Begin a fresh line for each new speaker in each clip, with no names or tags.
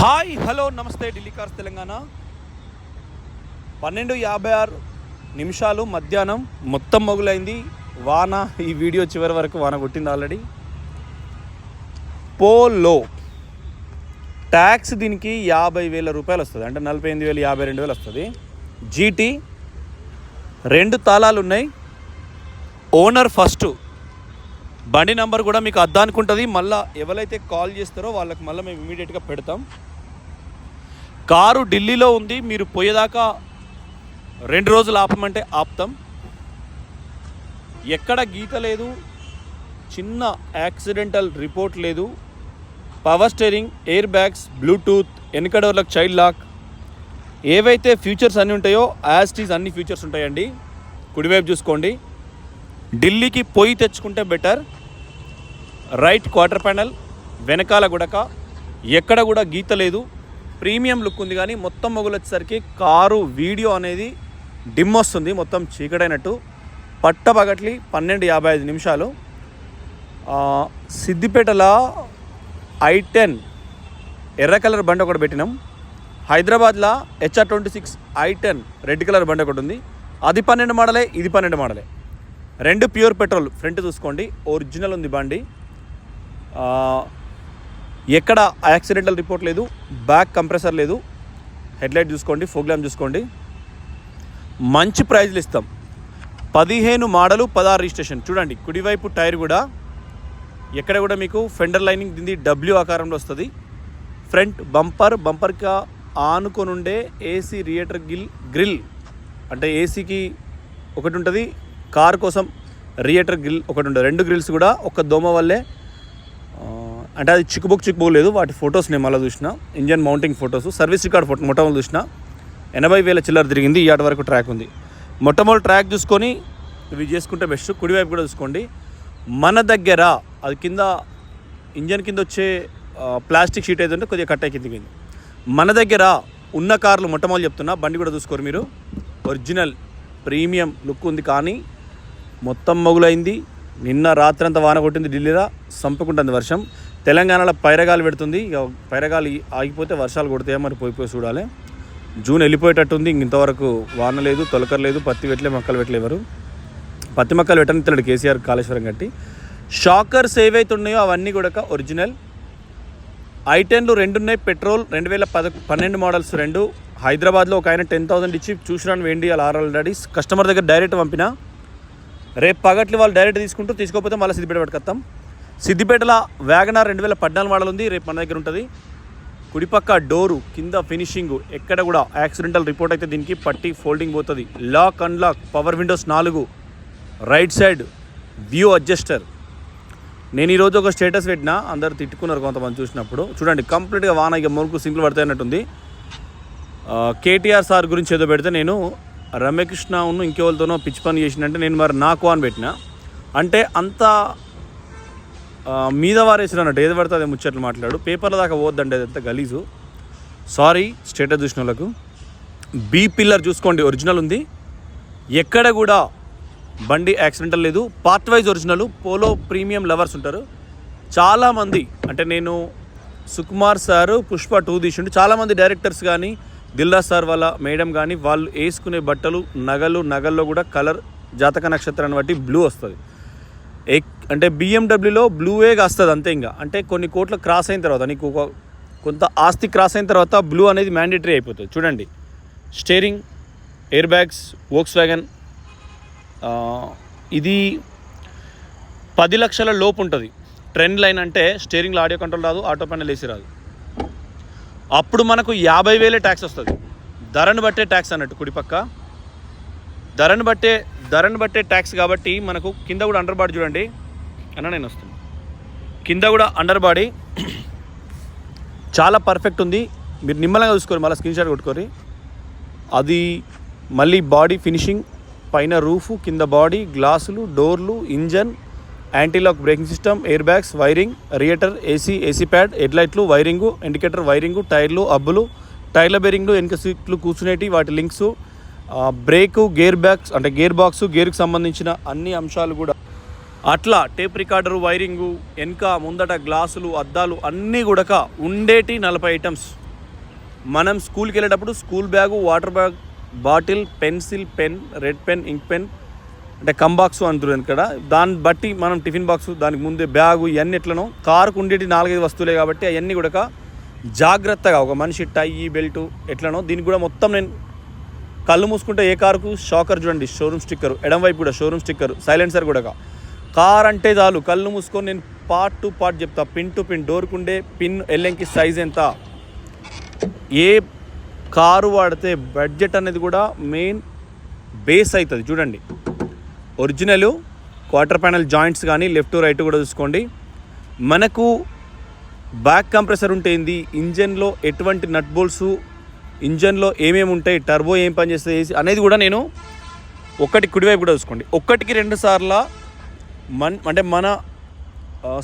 Hi hello నమస్తే Delhi cars Telangana 12:56 మధ్యాహ్నం మొత్తం మొగులైంది వాన. ఈ వీడియో చివరి వరకు వాన కొట్టింది ఆల్రెడీ. పోలో ట్యాక్స్ దీనికి 50,000 రూపాయలు వస్తుంది, అంటే 48,000 52,000 వస్తుంది. జీటీ 2 తాళాలు ఉన్నాయి. ఓనర్ ఫస్ట్, బండి నెంబర్ కూడా మీకు అద్దానికి ఉంటుంది. మళ్ళీ ఎవరైతే కాల్ చేస్తారో వాళ్ళకి మళ్ళీ మేము ఇమీడియట్గా పెడతాం. కారు ఢిల్లీలో ఉంది, మీరు పోయేదాకా 2 రోజులు ఆపమంటే ఆపుతాం. ఎక్కడ గీత లేదు, చిన్న యాక్సిడెంటల్ రిపోర్ట్ లేదు. Power steering, air bags, Bluetooth, వెనక డోర్లకు చైల్డ్ లాక్, ఏవైతే ఫీచర్స్ అన్నీ ఉంటాయో యాజ్ టీజ్ అన్ని ఫీచర్స్ ఉంటాయండి. కుడివైపు చూసుకోండి. ఢిల్లీకి పోయి తెచ్చుకుంటే బెటర్. రైట్ క్వార్టర్ ప్యానల్, వెనకాల గుడక ఎక్కడ కూడా గీత లేదు. ప్రీమియం లుక్ ఉంది, కానీ మొత్తం మొగులు వచ్చేసరికి కారు వీడియో అనేది డిమ్ వస్తుంది, మొత్తం చీకటైనట్టు. పట్టపగట్లి 12:55. సిద్దిపేటలో i10 ఎర్ర కలర్ బండి ఒకటి పెట్టినాం. హైదరాబాద్లో HR26 i10 రెడ్ కలర్ బండి ఒకటి ఉంది. అది 12 మోడలే, ఇది 12 మోడలే. 2 ప్యూర్ పెట్రోల్. ఫ్రంట్ చూసుకోండి, ఒరిజినల్ ఉంది బండి. ఎక్కడ యాక్సిడెంటల్ రిపోర్ట్ లేదు, బ్యాక్ కంప్రెసర్ లేదు. హెడ్లైట్ చూసుకోండి, ఫోగ్ ల్యాంప్ చూసుకోండి. మంచి ప్రైజ్లు ఇస్తాం. 15 మోడలు, 16 రిజిస్ట్రేషన్. చూడండి కుడివైపు టైర్ కూడా ఎక్కడ కూడా మీకు ఫెండర్ లైనింగ్ దీన్ని W ఆకారంలో వస్తుంది. ఫ్రంట్ బంపర్గా ఆనుకొనుండే ఏసీ రియేటర్ గ్రిల్, అంటే ఏసీకి ఒకటి ఉంటుంది, కార్ కోసం రియేటర్ గ్రిల్ ఒకటి ఉంటుంది. 2 గ్రిల్స్ కూడా ఒక దోమ వల్లే, అంటే అది చిక్కుబుక్ లేదు. వాటి ఫొటోస్ నేను మళ్ళీ చూసిన, engine mounting photos, service record photo మొట్టమొదటి చూసిన. 80,000 చిల్లర తిరిగింది. ఇవాటి వరకు ట్రాక్ ఉంది. మొట్టమొదటి ట్రాక్ చూసుకొని ఇవి చేసుకుంటే బెస్ట్. కుడివైపు కూడా చూసుకోండి. మన దగ్గర అది కింద ఇంజన్ కింద వచ్చే ప్లాస్టిక్ షీట్ అయితే కొద్దిగా కట్ అయ్యి కిందికి. మన దగ్గర ఉన్న కార్లు మొట్టమొదటి చెప్తున్నా, బండి కూడా చూసుకోరు మీరు. ఒరిజినల్ ప్రీమియం లుక్ ఉంది, కానీ మొత్తం మొగులైంది. నిన్న రాత్రి అంతా వాన కొట్టింది. ఢిల్లీలో సంపుకుంటుంది వర్షం. తెలంగాణలో పైరగాలు పెడుతుంది. ఇక పైరగాలు ఆగిపోతే వర్షాలు కొడతాయో మరి పోయిపోయి చూడాలి. జూన్ వెళ్ళిపోయేటట్టుంది. ఇంతవరకు వాన లేదు, తొలకర లేదు, పత్తి పెట్టలే, మొక్కలు పెట్టలేవారు. పత్తి మొక్కలు పెట్టని కేసీఆర్ కాళేశ్వరం కట్టి. షాకర్స్ ఏవైతే ఉన్నాయో అవన్నీ కూడా ఒరిజినల్. i10లు 2 ఉన్నాయి, పెట్రోల్. 2012 మోడల్స్ 2. హైదరాబాద్లో ఒక ఆయన 10,000 ఇచ్చి చూసిరాని వేండి వాళ్ళు ఆల్రెడీ కస్టమర్ దగ్గర డైరెక్ట్ పంపిన. రేపు పగట్లు వాళ్ళు డైరెక్ట్ తీసుకోకపోతే మళ్ళీ సిద్దిపేట పట్టుకొస్తాం. సిద్దిపేటలో వ్యాగనార్ 2014 మోడల్ ఉంది, రేపు మన దగ్గర ఉంటుంది. కుడిపక్క డోరు కింద ఫినిషింగ్ ఎక్కడ కూడా యాక్సిడెంటల్ రిపోర్ట్ అయితే దీనికి పట్టి ఫోల్డింగ్ పోతుంది. Lock unlock, power windows 4, right side view adjuster. నేను ఈరోజు ఒక స్టేటస్ పెట్టినా, అందరు తిట్టుకున్నారు కొంతమంది చూసినప్పుడు. చూడండి కంప్లీట్గా వాన ఇక మొరుకు సింపుల్ పడతాయి అన్నట్టుంది. కేటీఆర్ సార్ గురించి ఏదో పెడితే నేను రమ్యకృష్ణ ఇంకెవరితోనో పిచ్చి పని చేసినంటే నేను మరి నాకు అని పెట్టిన. అంటే అంత మీద వారేసిన అన్నట్టు, ఏది పడితే అదే ముచ్చట్లు మాట్లాడు. పేపర్ల దాకా పోద్దండి, అదంతా గలీజు. సారీ స్టేటస్ చూసిన వాళ్ళకు. బీ పిల్లర్ చూసుకోండి, ఒరిజినల్ ఉంది. ఎక్కడ కూడా బండి యాక్సిడెంటల్ లేదు. Part wise original. Polo premium lovers ఉంటారు చాలామంది. అంటే నేను సుకుమార్ సారు పుష్ప 2 తీసిండు. చాలామంది డైరెక్టర్స్ కానీ దిల్రాజ్ సార్ వాళ్ళ మేడం కానీ వాళ్ళు వేసుకునే బట్టలు, నగల్లో కూడా కలర్ జాతక నక్షత్రాన్ని బట్టి బ్లూ వస్తుంది. అంటే బిఎండబ్ల్యూలో బ్లూవే వస్తుంది అంతే. ఇంకా అంటే కొన్ని కోట్ల క్రాస్ అయిన తర్వాత, నీకు కొంత ఆస్తి క్రాస్ అయిన తర్వాత బ్లూ అనేది మ్యాండేటరీ అయిపోతుంది. చూడండి steering, airbags, Volkswagen. ఇది 10 లక్షల లోపు ఉంటుంది. ట్రెండ్ లైన్ అంటే స్టీరింగ్లో ఆడియో కంట్రోల్ రాదు, ఆటో ప్యానల్ ఏసీ రాదు. అప్పుడు మనకు 50,000 ట్యాక్స్ వస్తుంది. ధరను బట్టే ట్యాక్స్ అన్నట్టు. కుడిపక్క ధరను బట్టే ట్యాక్స్ కాబట్టి మనకు కింద కూడా అండర్ బాడీ చూడండి అన్న, నేను వస్తాను. కింద కూడా అండర్ బాడీ చాలా పర్ఫెక్ట్ ఉంది. మీరు నిమ్మలంగా చూసుకోరు, మళ్ళీ స్క్రీన్ షాట్ కొట్టుకోరి. అది మళ్ళీ బాడీ ఫినిషింగ్, పైన రూఫ్, కింద బాడీ, గ్లాసులు, డోర్లు, engine, antilock braking system, air bags, wiring, రియేటర్, ఏసీ ప్యాడ్, హెడ్లైట్లు, వైరింగు, ఇండికేటర్ వైరింగు, టైర్లు, అబ్బులు, టైర్ల బేరింగ్లు, వెనక సీట్లు కూర్చునేటి వాటి లింక్స్, బ్రేకు, గేర్ బ్యాగ్స్ అంటే గేర్ బాక్సు, గేర్కి సంబంధించిన అన్ని అంశాలు కూడా అట్లా టేప్ రికార్డరు, వైరింగు, వెనక ముందట గ్లాసులు, అద్దాలు అన్నీ కూడా ఉండేటి 40 ఐటమ్స్. మనం స్కూల్కి వెళ్ళేటప్పుడు school bag, water bag, bottle, pencil, pen, red pen, ink pen, అంటే కంబాక్స్ అంటారు ఇక్కడ. దాన్ని బట్టి మనం టిఫిన్ బాక్స్, దానికి ముందే బ్యాగు, ఇవన్నీ ఎట్లనో కారుకు ఉండేటి 4-5 వస్తువులే కాబట్టి అవన్నీ కూడా జాగ్రత్తగా ఒక మనిషి టై, బెల్టు ఎట్లనో దీనికి కూడా మొత్తం నేను కళ్ళు మూసుకుంటే ఏ కారుకు షాకర్ చూడండి, షోరూమ్ స్టిక్కర్, ఎడంవైపు కూడా షోరూమ్ స్టిక్కర్, సైలెన్సర్ కూడా. కార్ అంటే చాలు కళ్ళు మూసుకొని నేను పార్ట్ టు పార్ట్ చెప్తా, పిన్ టు పిన్, డోర్కుండే పిన్ ఎల్ఎంకి సైజ్ ఎంత, ఏ కారు వాడితే బడ్జెట్ అనేది కూడా మెయిన్ బేస్ అవుతుంది. చూడండి ఒరిజినల్ క్వార్టర్ ప్యానల్ జాయింట్స్ కానీ లెఫ్ట్ రైట్ కూడా చూసుకోండి. మనకు బ్యాక్ కంప్రెసర్ ఉంటే ఏంది, ఇంజన్లో ఎటువంటి నట్ బోల్ట్స్, ఇంజన్లో ఏమేమి ఉంటాయి, టర్బో ఏం పని చేస్తుంది ఏసీ అనేది కూడా నేను ఒకటి కుడివైపు కూడా చూసుకోండి. 1-2 సార్లు అంటే మన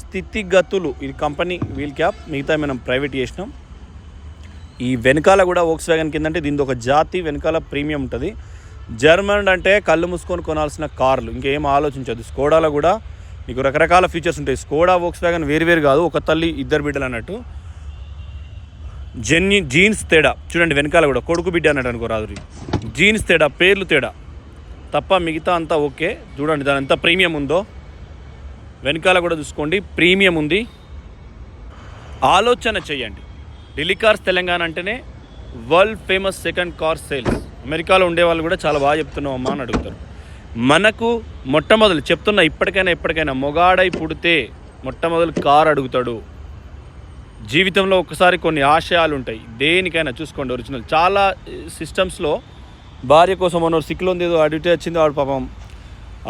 స్థితిగతులు, ఇది కంపెనీ వీల్ క్యాప్, మిగతా మనం ప్రైవేట్ చేసినాం. ఈ వెనకాల కూడా వోక్స్ వ్యాగన్ కిందంటే దీనిది ఒక జాతి, వెనకాల ప్రీమియం ఉంటుంది. జర్మన్ అంటే కళ్ళు మూసుకొని కొనాల్సిన కార్లు, ఇంకేం ఆలోచించదు. స్కోడాలో కూడా మీకు రకరకాల ఫీచర్స్ ఉంటాయి. స్కోడా, వోక్స్ వ్యాగన్ వేరు కాదు, ఒక తల్లి ఇద్దరు బిడ్డలు అన్నట్టు. జీన్స్ తేడా చూడండి, వెనకాల కూడా కొడుకు బిడ్డ అన్నట్టు అనుకో రాదు, జీన్స్ తేడా, పేర్లు తేడా తప్ప మిగతా అంతా ఓకే. చూడండి దాని ఎంత ప్రీమియం ఉందో, వెనకాల కూడా చూసుకోండి ప్రీమియం ఉంది. ఆలోచన చేయండి, ఢిల్లీ కార్స్ తెలంగాణ అంటేనే world famous second car sales. అమెరికాలో ఉండేవాళ్ళు కూడా చాలా బాగా చెప్తున్నావు అమ్మా అని అడుగుతారు. మనకు మొట్టమొదలు చెప్తున్నా, ఎప్పటికైనా మొగాడై పుడితే మొట్టమొదలు కార్ అడుగుతాడు. జీవితంలో ఒకసారి కొన్ని ఆశయాలు ఉంటాయి, దేనికైనా చూసుకోండి. ఒరిజినల్ చాలా సిస్టమ్స్లో భార్య కోసం మన సిక్లో ఉంది, ఏదో అడిగితే వచ్చింది, వాడు పాపం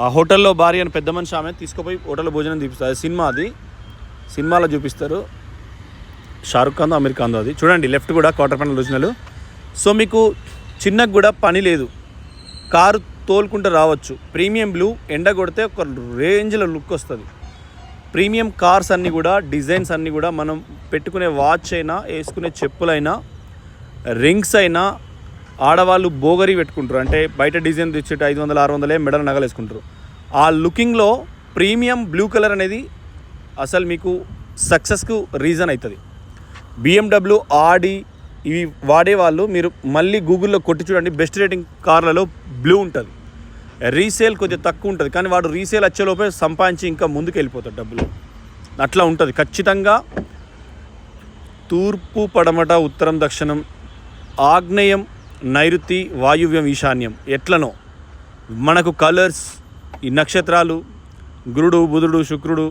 ఆ హోటల్లో భార్య అని పెద్ద మనిషి ఆమె తీసుకుపోయి హోటల్లో భోజనం చూపిస్తారు. అది సినిమా, అది సినిమాలో చూపిస్తారు. షారుఖ్ ఖాన్, అమీర్ ఖాన్ అది. చూడండి లెఫ్ట్ కూడా క్వార్టర్ ప్యానల్ ఒరిజినల్. సో మీకు చిన్నకు కూడా పని లేదు, కారు తోలుకుంటూ రావచ్చు. ప్రీమియం బ్లూ, ఎండ కొడితే ఒక రేంజ్లో లుక్ వస్తుంది. ప్రీమియం కార్స్ అన్నీ కూడా, డిజైన్స్ అన్నీ కూడా మనం పెట్టుకునే వాచ్ అయినా, వేసుకునే చెప్పులైనా, రింగ్స్ అయినా, ఆడవాళ్ళు బోగరీ పెట్టుకుంటారు, అంటే బయట డిజైన్ తెచ్చేట 500-600 మెడల్ నగలు వేసుకుంటారు. ఆ లుకింగ్లో ప్రీమియం బ్లూ కలర్ అనేది అసలు మీకు సక్సెస్కు రీజన్ అవుతుంది. BMW, ఆడి ఇవి వాడేవాళ్ళు మీరు మళ్ళీ గూగుల్లో కొట్టి చూడండి, బెస్ట్ రేటింగ్ కార్లలో బ్లూ ఉంటుంది. రీసేల్ కొద్దిగా తక్కువ ఉంటుంది, కానీ వాడు రీసేల్ వచ్చేలోపే సంపాదించి ఇంకా ముందుకు వెళ్ళిపోతాడు డబ్బులు. అట్లా ఉంటుంది ఖచ్చితంగా. తూర్పు, పడమట, ఉత్తరం, దక్షిణం, ఆగ్నేయం, నైరుతి, వాయువ్యం, ఈశాన్యం ఎట్లనో మనకు కలర్స్, ఈ నక్షత్రాలు, గురుడు, బుధుడు, శుక్రుడు,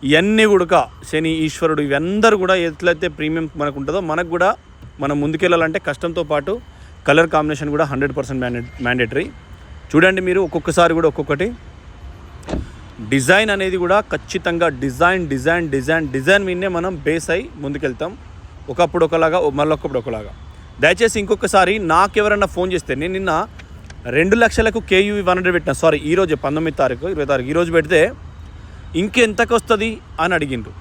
ఇవన్నీ కూడా శని, ఈశ్వరుడు, ఇవందరూ కూడా ఎట్లయితే ప్రీమియం మనకు ఉంటుందో మనకు కూడా మనం ముందుకెళ్ళాలంటే కష్టంతో పాటు కలర్ కాంబినేషన్ కూడా 100% మ్యాండేటరీ. చూడండి మీరు ఒక్కొక్కసారి కూడా ఒక్కొక్కటి డిజైన్ అనేది కూడా ఖచ్చితంగా డిజైన్ మీదనే మనం బేస్ అయి ముందుకెళ్తాం. ఒకప్పుడు ఒకలాగా, మళ్ళొకప్పుడు ఒకలాగా. దయచేసి ఇంకొకసారి నాకెవరన్నా ఫోన్ చేస్తే, నేను నిన్న 2 లక్షలకు KUV 100 పెట్టిన, సారీ ఈరోజు 19 తారీఖు 20 తారీఖు ఈరోజు పెడితే ఇంకెంతకు వస్తుంది అని అడిగిండ్రు.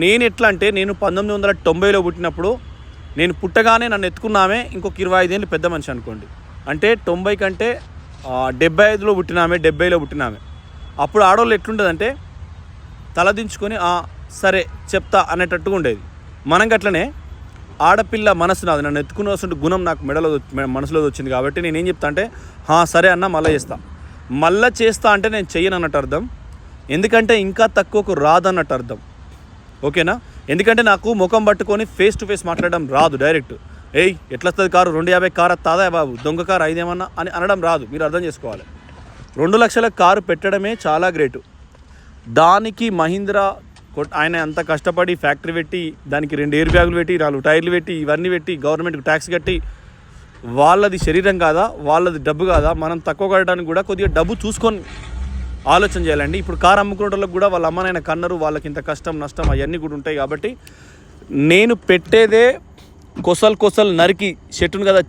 నేను ఎట్లా అంటే, నేను 1990లో పుట్టినప్పుడు, నేను పుట్టగానే నన్ను ఎత్తుకున్నామే ఇంకొక 25 ఏళ్ళు పెద్ద మనిషి అనుకోండి. అంటే 90 కంటే 75లో పుట్టినామే, 70లో పుట్టినామే. అప్పుడు ఆడవాళ్ళు ఎట్లుంటుందంటే తలదించుకొని సరే చెప్తా అనేటట్టుగా ఉండేది. మనం అట్లనే ఆడపిల్ల మనసు నాది, నన్ను ఎత్తుకుని వస్తుంటే గుణం నాకు మనసులో వచ్చింది కాబట్టి నేనేం చెప్తా అంటే, సరే అన్న మళ్ళీ చేస్తా అంటే నేను చెయ్యను అన్నట్టు అర్థం. ఎందుకంటే ఇంకా తక్కువకు రాదన్నట్టు అర్థం, ఓకేనా? ఎందుకంటే నాకు ముఖం పట్టుకొని ఫేస్ టు ఫేస్ మాట్లాడడం రాదు. డైరెక్ట్ ఎట్లా వస్తుంది కారు, 250 కారు వస్తుందా బాబు, దొంగ కారు 5 ఏమన్నా అని అనడం రాదు. మీరు అర్థం చేసుకోవాలి. 2 లక్షల కారు పెట్టడమే చాలా గ్రేటు. దానికి మహీంద్రా ఆయన అంత కష్టపడి ఫ్యాక్టరీ పెట్టి, దానికి 2 ఎయిర్ బ్యాగులు పెట్టి, 4 టైర్లు పెట్టి, ఇవన్నీ పెట్టి, గవర్నమెంట్కి ట్యాక్స్ కట్టి, వాళ్ళది శరీరం కాదా, వాళ్ళది డబ్బు కాదా? మనం తక్కువ కట్టడానికి కూడా కొద్దిగా డబ్బు చూసుకొని ఆలోచన చేయాలండి. ఇప్పుడు కారు అమ్ముకునే వాళ్ళకి కూడా వాళ్ళ అమ్మనైనా కన్నరు, వాళ్ళకి ఇంత కష్టం నష్టం అవన్నీ కూడా ఉంటాయి. కాబట్టి నేను పెట్టేదే కొసలు నరికి చెట్టును కదా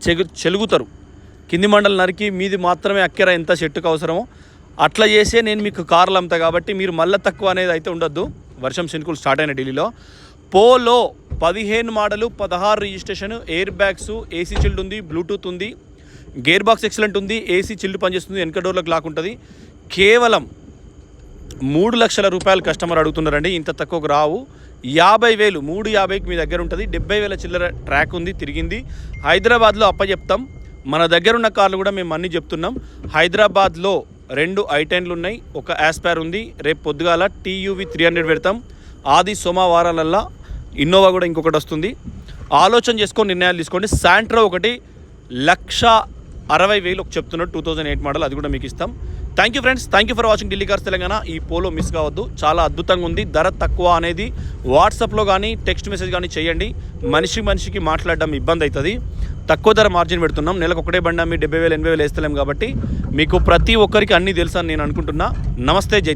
చెలుగుతారు, కింది మండలు నరికి మీది మాత్రమే అక్కెర ఎంత చెట్టుకు అవసరమో అట్లా చేసే నేను మీకు కార్లు అమ్ముతా. కాబట్టి మీరు మళ్ళీ తక్కువ అనేది అయితే ఉండొద్దు. వర్షం శనుకులు స్టార్ట్ అయిన ఢిల్లీలో. Polo 15 model, 16 registration, air bags, AC chilled ఉంది, బ్లూటూత్ ఉంది, గేర్ బాక్స్ ఎక్సలెంట్ ఉంది, ఏసీ చిల్డ్ పనిచేస్తుంది, వెనక డోర్లకు లాక్ ఉంటుంది. కేవలం 3 లక్షల రూపాయలు కస్టమర్ అడుగుతున్నారండి. ఇంత తక్కువకు రావు. 50,000 350కి మీ దగ్గర ఉంటుంది. 70,000 చిల్లర ట్రాక్ ఉంది, తిరిగింది. హైదరాబాద్లో అప్పచెప్తాం. మన దగ్గర ఉన్న కార్లు కూడా మేము అన్నీ చెప్తున్నాం. హైదరాబాద్లో 2 i10లు ఉన్నాయి, ఒక యాస్పైర్ ఉంది. రేపు పొద్దుగాల TUV 300 పెడతాం. ఆది సోమవారాలల్లా ఇన్నోవా కూడా ఇంకొకటి వస్తుంది. ఆలోచన చేసుకొని నిర్ణయాలు తీసుకోండి. శాంట్రో ఒకటి 1,60,000 ఒక చెప్తున్నాడు, 2008 మోడల్, అది కూడా మీకు ఇస్తాం. Thank you friends, thank you for watching Delhi cars Telangana. ఈ పోలో మిస్ కావద్దు, చాలా అద్భుతంగా ఉంది. ధర తక్కువ అనేది వాట్సాప్లో కానీ టెక్స్ట్ మెసేజ్ కానీ చేయండి. మనిషికి మాట్లాడడం ఇబ్బంది అవుతుంది. తక్కువ ధర మార్జిన్ పెడుతున్నాం. నెలకు ఒకటే బండి మీ 70,000 80,000 వేస్తలేం కాబట్టి మీకు ప్రతి ఒక్కరికి అన్నీ తెలుసు అని నేను అనుకుంటున్నా. నమస్తే, జై.